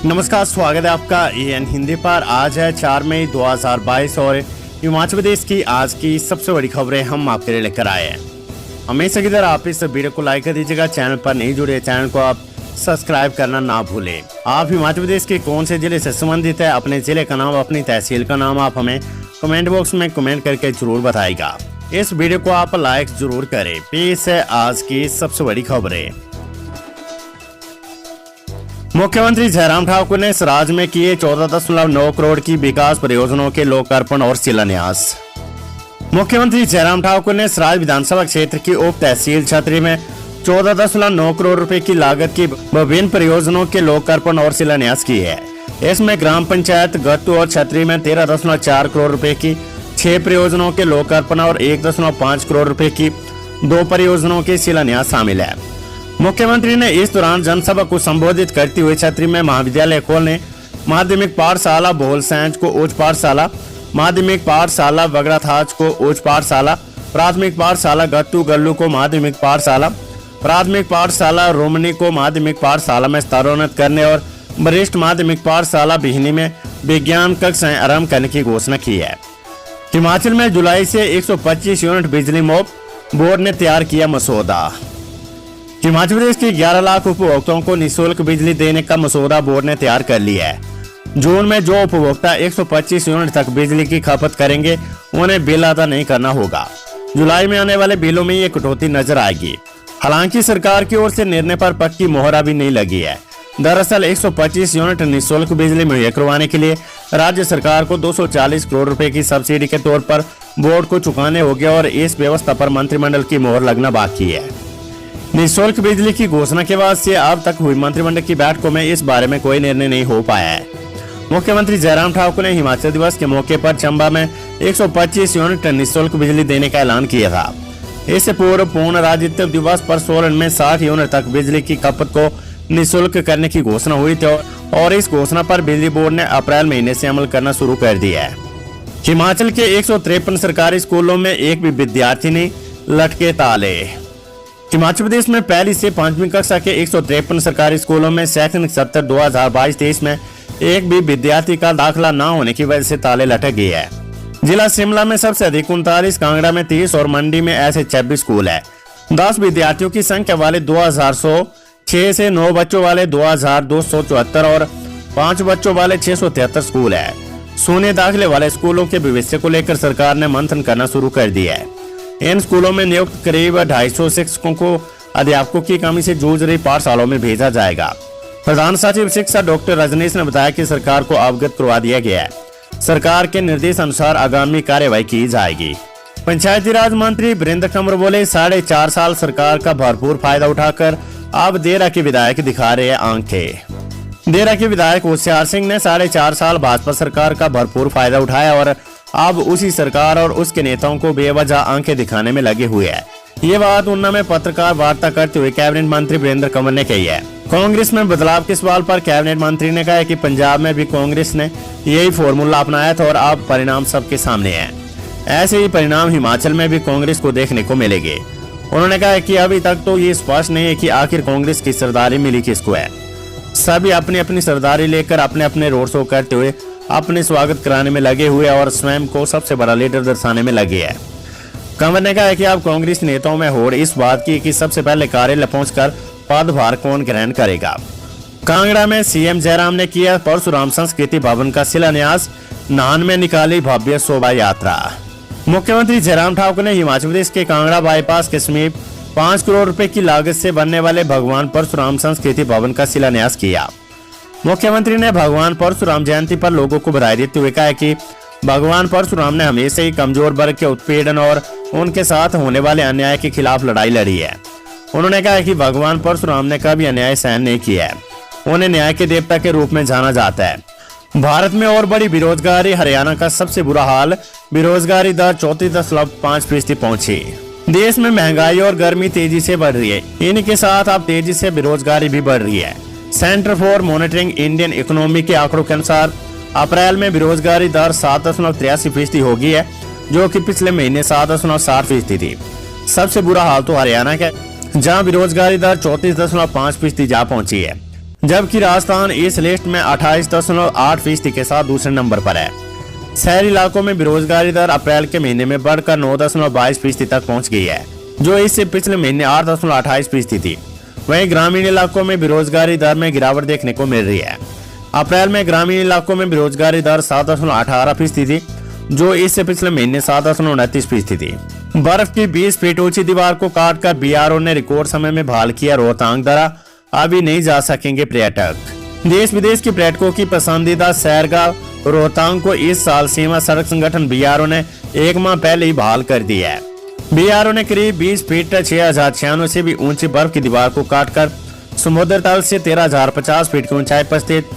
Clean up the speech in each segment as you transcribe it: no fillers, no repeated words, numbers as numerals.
नमस्कार, स्वागत है आपका एएन हिंदी पर। आज है 4 मई 2022 और हिमाचल प्रदेश की आज की सबसे बड़ी खबरें हम आपके लिए लेकर आए हैं। हमेशा की तरह आप इस वीडियो को लाइक कर दीजिएगा। चैनल पर नहीं जुड़े चैनल को आप सब्सक्राइब करना ना भूलें। आप हिमाचल प्रदेश के कौन से जिले से संबंधित है, अपने जिले का नाम, अपनी तहसील का नाम आप हमें कमेंट बॉक्स में कमेंट करके जरूर बताइएगा। इस वीडियो को आप लाइक जरूर करें। पेश है आज की सबसे बड़ी खबरें। मुख्यमंत्री जयराम ठाकुर ने सराज में किए 14.9 करोड़ की विकास परियोजनाओं के लोकार्पण और शिलान्यास। मुख्यमंत्री जयराम ठाकुर ने सराज विधानसभा क्षेत्र की उप तहसील छतरी में 14.9 करोड़ रुपए की लागत की विभिन्न परियोजनाओं के लोकार्पण और शिलान्यास की है। इसमें ग्राम पंचायत गत्तू और छतरी में 13.4 करोड़ रुपए की 6 परियोजनाओं के लोकार्पण और 1.5 करोड़ रुपए की 2 परियोजनाओं के शिलान्यास शामिल है। मुख्यमंत्री ने इस दौरान जनसभा को संबोधित करते हुए छतरी में महाविद्यालय खोलने, माध्यमिक पाठशाला बोलसैंज को उच्च पाठशाला, माध्यमिक पाठशाला बगड़ाथाच को उच्च पाठशाला, प्राथमिक पाठशाला गत्तू गल्लू को माध्यमिक पाठशाला, प्राथमिक पाठशाला रोमनी को माध्यमिक पाठशाला में स्तरोन्नत करने और वरिष्ठ माध्यमिक पाठशाला बिहनी में विज्ञान कक्षाएं आरंभ करने की घोषणा की है। हिमाचल में जुलाई से 125 यूनिट बिजली मुफ्त, बोर्ड ने तैयार किया मसौदा। हिमाचल प्रदेश के 11 लाख उपभोक्ताओं को निःशुल्क बिजली देने का मसौदा बोर्ड ने तैयार कर लिया है। जून में जो उपभोक्ता 125 यूनिट तक बिजली की खपत करेंगे उन्हें बिल अदा नहीं करना होगा। जुलाई में आने वाले बिलों में ये कटौती नजर आएगी। हालांकि सरकार की ओर से निर्णय पर पक्की मोहर अभी नहीं लगी है। दरअसल 125 यूनिट निःशुल्क बिजली मुहैया करवाने के लिए राज्य सरकार को 240 करोड़ रुपए की सब्सिडी के तौर पर बोर्ड को चुकाने होंगे और इस व्यवस्था पर मंत्रिमंडल की मोहर लगना बाकी है। निःशुल्क बिजली की घोषणा के बाद से अब तक हुई मंत्रिमंडल की बैठकों में इस बारे में कोई निर्णय नहीं हो पाया है। मुख्यमंत्री जयराम ठाकुर ने हिमाचल दिवस के मौके पर चंबा में 125 यूनिट निःशुल्क बिजली देने का ऐलान किया था। इससे पूर्व पूर्ण राज्यत्व दिवस पर सोलन में 60 यूनिट तक बिजली की खपत को निःशुल्क करने की घोषणा हुई थी और इस घोषणा पर बिजली बोर्ड ने अप्रैल महीने से अमल करना शुरू कर दिया है। हिमाचल के 153 सरकारी स्कूलों में एक भी विद्यार्थी नहीं, लटके ताले। हिमाचल प्रदेश में पहली से 5वीं कक्षा के 153 सरकारी स्कूलों में शैक्षणिक सत्र 2022-23 में एक भी विद्यार्थी का दाखिला न होने की वजह से ताले लटक गए हैं। जिला शिमला में सबसे अधिक 39, कांगड़ा में 30 और मंडी में ऐसे 26 स्कूल है। 10 विद्यार्थियों की संख्या वाले 2100, 6 से 9 बच्चों वाले 2274 और 5 बच्चों वाले 673 स्कूल है। शून्य दाखिले वाले स्कूलों के भविष्य को लेकर सरकार ने मंथन करना शुरू कर दिया है। इन स्कूलों में नियुक्त करीब 250 शिक्षकों को अध्यापकों की कमी से जूझ रही पाठशालाओं में भेजा जाएगा। प्रधान सचिव शिक्षा डॉक्टर रजनीश ने बताया कि सरकार को अवगत करवा दिया गया है। सरकार के निर्देश अनुसार आगामी कार्यवाही की जाएगी। पंचायती राज मंत्री वीरेंद्र कंवर बोले, 4.5 साल सरकार का भरपूर फायदा उठाकर अब देरा के विधायक दिखा रहे हैं आंखें। देरा के विधायक होशियार सिंह ने 4.5 साल भाजपा सरकार का भरपूर फायदा उठाया और अब उसी सरकार और उसके नेताओं को बेवजह आंखें दिखाने में लगे हुए हैं। ये बात ऊना में पत्रकार वार्ता करते हुए कैबिनेट मंत्री वीरेंद्र कंवर ने कही है। कांग्रेस में बदलाव के सवाल पर कैबिनेट मंत्री ने कहा कि पंजाब में भी कांग्रेस ने यही फॉर्मूला अपनाया था और अब परिणाम सबके सामने है। ऐसे ही परिणाम हिमाचल में भी कांग्रेस को देखने को मिलेंगे। उन्होंने कहा कि अभी तक तो ये स्पष्ट नहीं है कि आखिर कांग्रेस की सरदारी मिली किसको है। सभी अपनी अपनी सरदारी लेकर अपने अपने रोड शो करते हुए अपने स्वागत कराने में लगे हुए और स्वयं को सबसे बड़ा लीडर दर्शाने में लगे हैं। कंवर ने कहा कि अब कांग्रेस नेताओं में होड़ इस बात की कि सबसे पहले कार्यालय पहुंचकर पदभार कौन ग्रहण करेगा। कांगड़ा में सीएम जयराम ने किया परशुराम संस्कृति भवन का शिलान्यास, नाहन में निकाली भव्य शोभा यात्रा। मुख्यमंत्री जयराम ठाकुर ने हिमाचल प्रदेश के कांगड़ा बाईपास के समीप 5 करोड़ रुपए की लागत से बनने वाले भगवान परशुराम संस्कृति भवन का शिलान्यास किया। मुख्यमंत्री ने भगवान परशुराम जयंती पर लोगों को बधाई देते हुए कहा कि भगवान परशुराम ने हमेशा ही कमजोर वर्ग के उत्पीड़न और उनके साथ होने वाले अन्याय के खिलाफ लड़ाई लड़ी है। उन्होंने कहा कि भगवान परशुराम ने कभी अन्याय सहन नहीं किया है। उन्हें न्याय के देवता के रूप में जाना जाता है। भारत में और बड़ी बेरोजगारी, हरियाणा का सबसे बुरा हाल, बेरोजगारी दर 34.5% पहुंची। देश में महंगाई और गर्मी तेजी से बढ़ रही है। इन्हीं के साथ अब तेजी से बेरोजगारी भी बढ़ रही है। Centre for monitoring Indian economy के आंकड़ों के अनुसार अप्रैल में बेरोजगारी दर 7.83% हो गई है, जो कि पिछले महीने 7.60% थी। सबसे बुरा हाल तो हरियाणा का, जहां बेरोजगारी दर 34.5% जा पहुंची है। जबकि राजस्थान इस लिस्ट में 28.8% के साथ दूसरे नंबर पर है। शहरी इलाकों में बेरोजगारी दर अप्रैल के महीने में बढ़कर 9.22% तक पहुंच गई है, जो इससे पिछले महीने 8.28% थी। वहीं ग्रामीण इलाकों में बेरोजगारी दर में गिरावट देखने को मिल रही है। अप्रैल में ग्रामीण इलाकों में बेरोजगारी दर 7.18% थी, जो इससे पिछले महीने 7.29% थी। बर्फ की 20 फीट ऊंची दीवार को काटकर बीआरओ ने रिकॉर्ड समय में बहाल किया रोहतांग दर्रा। अभी नहीं जा सकेंगे पर्यटक। देश विदेश के पर्यटकों की पसंदीदा सैरगाह रोहतांग को इस साल सीमा सड़क संगठन बीआरओ ने 1 माह पहले ही बहाल कर दिया है। बीआरओ ने करीब 20 फीट 6096 से भी ऊंची बर्फ की दीवार को काटकर समुद्र तल से 13,050 फीट की ऊंचाई पर स्थित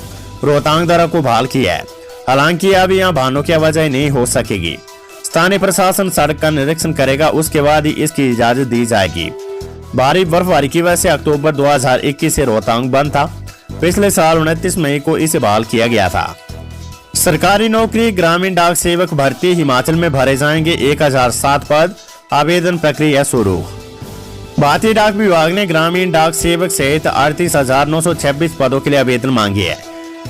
रोहतांग दर्रा को बहाल किया है। हालांकि अब यहाँ वाहनों की आवाजाही नहीं हो सकेगी। स्थानीय प्रशासन सड़क का निरीक्षण करेगा, उसके बाद ही इसकी इजाजत दी जाएगी। भारी बर्फबारी की वजह से अक्टूबर 2021 से रोहतांग बंद था। पिछले साल 29 मई को इसे बहाल किया गया था। सरकारी नौकरी ग्रामीण डाक सेवक भर्ती हिमाचल में भरे जाएंगे 1007 पद। आवेदन प्रक्रिया शुरू। भारतीय डाक विभाग ने ग्रामीण डाक सेवक सहित 38,926 पदों के लिए आवेदन मांगे है।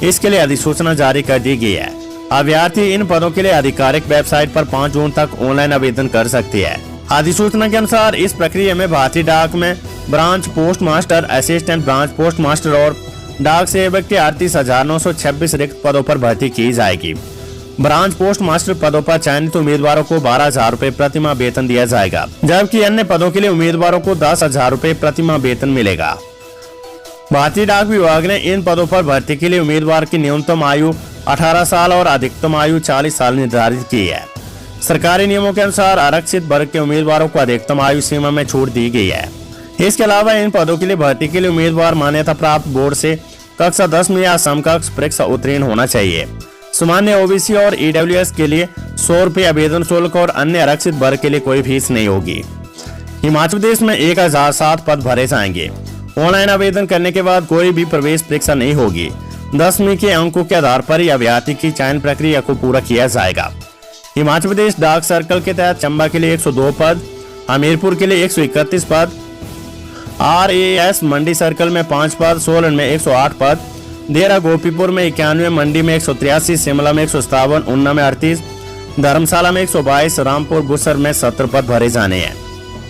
इसके लिए अधिसूचना जारी कर दी गई है। अभ्यर्थी इन पदों के लिए आधिकारिक वेबसाइट पर 5 जून तक ऑनलाइन आवेदन कर सकते हैं। अधिसूचना के अनुसार इस प्रक्रिया में भारतीय डाक में branch post master, assistant branch post master और डाक सेवक के 38,926 रिक्त पदों पर भर्ती की जाएगी। ब्रांच पोस्ट मास्टर पदों पर चयनित उम्मीदवारों को 12,000 रुपए प्रतिमाह वेतन दिया जाएगा, जबकि अन्य पदों के लिए उम्मीदवारों को 10,000 रुपए प्रतिमाह वेतन मिलेगा। भारतीय डाक विभाग ने इन पदों पर भर्ती के लिए उम्मीदवार की न्यूनतम आयु 18 साल और अधिकतम आयु 40 साल निर्धारित की है। सरकारी नियमों के अनुसार आरक्षित वर्ग के उम्मीदवारों को अधिकतम आयु सीमा में छूट दी गई है। इसके अलावा इन पदों के लिए भर्ती के लिए उम्मीदवार मान्यता प्राप्त बोर्ड से कक्षा 10 में या समकक्ष परीक्षा उत्तीर्ण होना चाहिए। सामान्य ओबीसी और ईडब्ल्यूएस के लिए 100 रुपए आवेदन शुल्क और अन्य आरक्षित वर्ग के लिए कोई फीस नहीं होगी। हिमाचल प्रदेश में 1007 पद भरे जाएंगे। ऑनलाइन आवेदन करने के बाद कोई भी प्रवेश परीक्षा नहीं होगी। 10वीं के अंकों के आधार पर ही अभ्यर्थी की चयन प्रक्रिया को पूरा किया जाएगा। हिमाचल प्रदेश डाक सर्कल के तहत चंबा के लिए 102 पद, हमीरपुर के लिए 131 पद, RAS मंडी सर्कल में 5 पद, सोलन में 108 पद, देरा गोपीपुर में 91, मंडी में 183, शिमला में 157, ऊना में 38, धर्मशाला में 122, रामपुर बुसर में 70 पद भरे जाने हैं।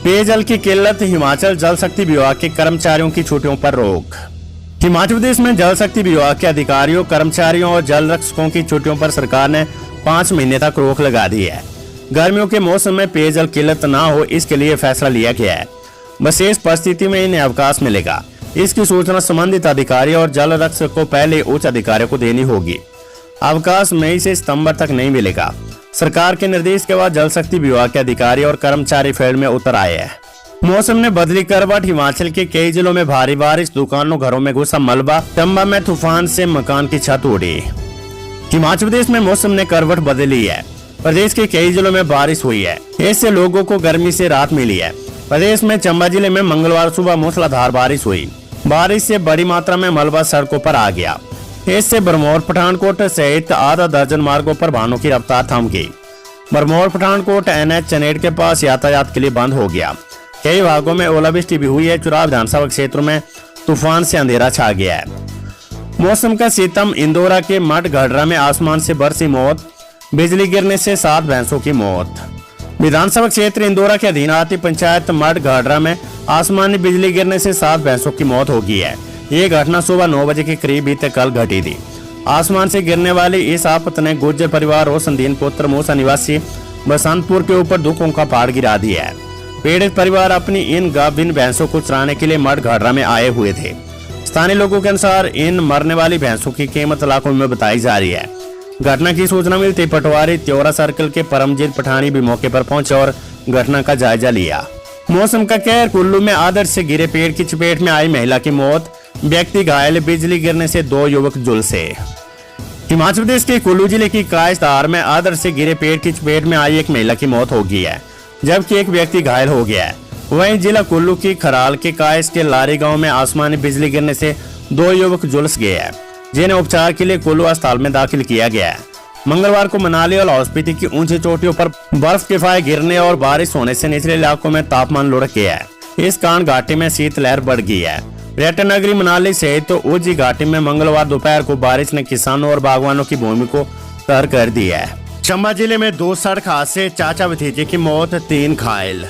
पेयजल की किल्लत, हिमाचल जल शक्ति विभाग के कर्मचारियों की छुट्टियों पर रोक। हिमाचल प्रदेश में जल शक्ति विभाग के अधिकारियों, कर्मचारियों और जल रक्षकों की छुट्टियों पर सरकार ने 5 महीने तक रोक लगा दी है। गर्मियों के मौसम में पेयजल किल्लत न हो, इसके लिए फैसला लिया गया है। विशेष परिस्थिति में इन्हें अवकाश मिलेगा। इसकी सूचना संबंधित अधिकारी और जल रक्षक को पहले उच्च अधिकारियों को देनी होगी। अवकाश मई से सितंबर तक नहीं मिलेगा। सरकार के निर्देश के बाद जल शक्ति विभाग के अधिकारी और कर्मचारी फील्ड में उतर आए हैं। मौसम ने बदली करवट, हिमाचल के कई जिलों में भारी बारिश, दुकानों घरों में घुसा मलबा, चंबा में तूफान से मकान की छत उड़ी। हिमाचल प्रदेश में मौसम ने करवट बदली है। प्रदेश के कई जिलों में बारिश हुई है। इससे लोगों को गर्मी से राहत मिली है। प्रदेश में चंबा जिले में मंगलवार सुबह मूसलाधार बारिश हुई। बारिश से बड़ी मात्रा में मलबा सड़कों पर आ गया। इससे बरमौर पठानकोट सहित आधा दर्जन मार्गों पर वाहनों की रफ्तार थम गई। बरमौर पठानकोट NH चनेट के पास यातायात के लिए बंद हो गया। कई भागों में ओलावृष्टि भी हुई है। चुराव विधानसभा क्षेत्र में तूफान से अंधेरा छा गया है। मौसम का सितम, इंदौरा के मठ घड़रा में आसमान से बरसी मौत, बिजली गिरने से 7 भैंसों की मौत। विधानसभा क्षेत्र इंदौरा के अधीन आती पंचायत मठ घड़रा में आसमानी बिजली गिरने से 7 भैंसों की मौत हो गई है। ये घटना सुबह 9 बजे के करीब बीते कल घटी थी। आसमान से गिरने वाली इस आफत ने गुर्जर परिवार रोशनदीन पुत्र मूसा निवासी बसंतपुर के ऊपर दुखों का पहाड़ गिरा दिया है। पीड़ित परिवार अपनी इन गाभिन भैंसों को चराने के लिए मठ घड़रा में आए हुए थे। स्थानीय लोगों के अनुसार इन मरने वाली भैंसों की कीमत लाखों में बताई जा रही है। घटना की सूचना मिलती पटवारी त्योरा सर्कल के परमजीत पठानी भी मौके पर पहुंचे और घटना का जायजा लिया। मौसम का कहर, कुल्लू में आदर्श से गिरे पेड़ की चपेट में आई महिला की मौत, व्यक्ति घायल, बिजली गिरने से 2 युवक झुलसे। हिमाचल प्रदेश के कुल्लू जिले की कायस्थार में आदर्श से गिरे पेड़ की चपेट में आई एक महिला की मौत हो गई है, जबकि एक व्यक्ति घायल हो गया है। वहीं जिला कुल्लू की खराल के कायस के लारी गांव में आसमानी बिजली गिरने से 2 युवक झुलस गए हैं, जिन्हें उपचार के लिए कुल्लू अस्पताल में दाखिल किया गया है। मंगलवार को मनाली और लाहौल स्पीति की ऊंची चोटियों पर बर्फ के फाये गिरने और बारिश होने से निचले इलाकों में तापमान लुढ़क गया है। इस कारण घाटी में शीतलहर बढ़ गई है। पर्यटन नगरी मनाली सहित तो उजी घाटी में मंगलवार दोपहर को बारिश ने किसानों और बागवानों की भूमि को तर कर दिया है। चंबा जिले में 2 सड़क हादसे, चाचा भतीजे की मौत, 3 घायल।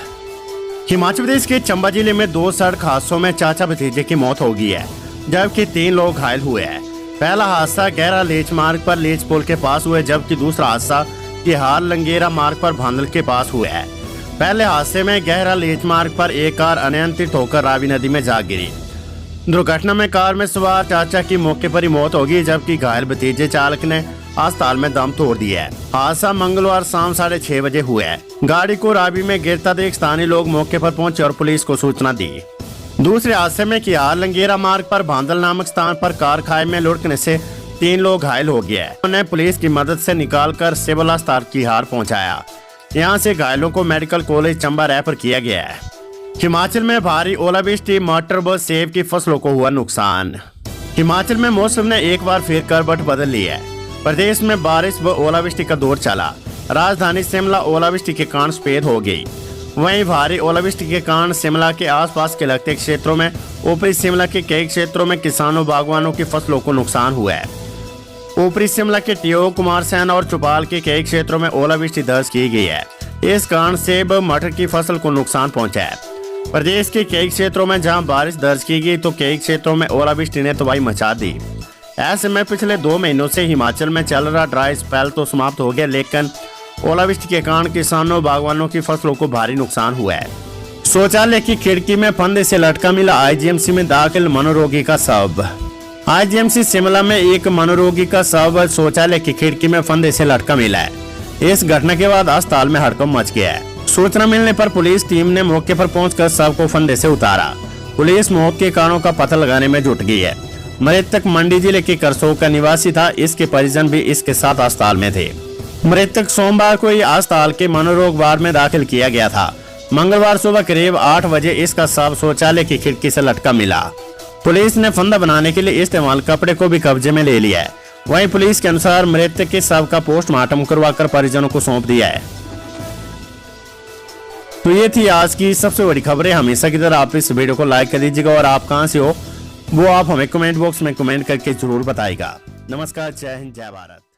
हिमाचल प्रदेश के चंबा जिले में 2 सड़क हादसों में चाचा भतीजे की मौत हो गई है, जबकि 3 लोग घायल हुए हैं। पहला हादसा गहरा लेच मार्ग पर लेच पुल के पास हुआ, जबकि दूसरा हादसा तिहाड़ लंगेरा मार्ग पर भांदल के पास हुआ है। पहले हादसे में गहरा लेच मार्ग पर एक कार अनियंत्रित होकर रावी नदी में जा गिरी। दुर्घटना में कार में सवार चाचा की मौके पर ही मौत हो गई, जबकि घायल भतीजे चालक ने अस्पताल में दम तोड़ दिया है। हादसा मंगलवार शाम 6:30 बजे हुआ है। गाड़ी को रावी में गिरता देख स्थानीय लोग मौके पर पहुंचे और पुलिस को सूचना दी। दूसरे हादसे में तिहाड़ लंगेरा मार्ग पर भांदल नामक स्थान पर कार खाई में लुढ़कने से 3 लोग घायल हो गए। उन्हें पुलिस की मदद से निकालकर सिविल अस्पताल तिहाड़ पहुंचाया। यहां से घायलों को मेडिकल कॉलेज चंबा रेफर किया गया है। हिमाचल में भारी ओलावृष्टि, मटर व सेब की फसलों को हुआ नुकसान। हिमाचल में मौसम ने एक बार फिर करवट बदल ली है। प्रदेश में बारिश व ओलावृष्टि का दौर चला। राजधानी शिमला ओलावृष्टि के कारण सफेद हो गई। वहीं भारी ओलावृष्टि के कारण शिमला के आसपास के लगते क्षेत्रों में, ऊपरी शिमला के कई क्षेत्रों में किसानों बागवानों की फसलों को नुकसान हुआ है। ऊपरी शिमला के टियोग, कुमारसैन और चौपाल के कई क्षेत्रों में ओलावृष्टि दर्ज की गई है। इस कारण सेब, मटर की फसल को नुकसान पहुंचा है। प्रदेश के कई क्षेत्रों में जहां बारिश दर्ज की गई तो कई क्षेत्रों में ओलावृष्टि ने तबाही मचा दी। ऐसे में पिछले 2 महीनों से हिमाचल में चल रहा ड्राई स्पेल तो समाप्त हो गया, लेकिन ओलावृष्टि के कारण किसानों बागवानों की फसलों को भारी नुकसान हुआ है। शौचालय की खिड़की में फंदे से लटका मिला आईजीएमसी में दाखिल मनोरोगी का शव। आईजीएमसी शिमला में एक मनोरोगी का शव शौचालय की खिड़की में फंदे से लटका मिला है। इस घटना के बाद अस्पताल में हड़कंप मच गया है। सूचना मिलने पर पुलिस टीम ने मौके पर पहुंचकर शव को फंदे से उतारा। पुलिस मौत के कारणों का पता लगाने में जुट गई है। मृतक मंडी जिले के करसोग का निवासी था। इसके परिजन भी इसके साथ अस्पताल में थे। मृतक सोमवार को ही अस्पताल के मनोरोग वार्ड में दाखिल किया गया था। मंगलवार सुबह करीब 8 बजे इसका शव शौचालय की खिड़की से लटका मिला। पुलिस ने फंदा बनाने के लिए इस्तेमाल कपड़े को भी कब्जे में ले लिया है। वहीं पुलिस के अनुसार मृतक के शव का पोस्टमार्टम करवाकर परिजनों को सौंप दिया है। तो ये थी आज की सबसे बड़ी खबरें। हमेशा की तरह आप इस वीडियो को लाइक कर दीजिएगा और आप कहां से हो वो आप हमें कमेंट बॉक्स में कमेंट करके जरूर बताइएगा। नमस्कार, जय हिंद, जय भारत।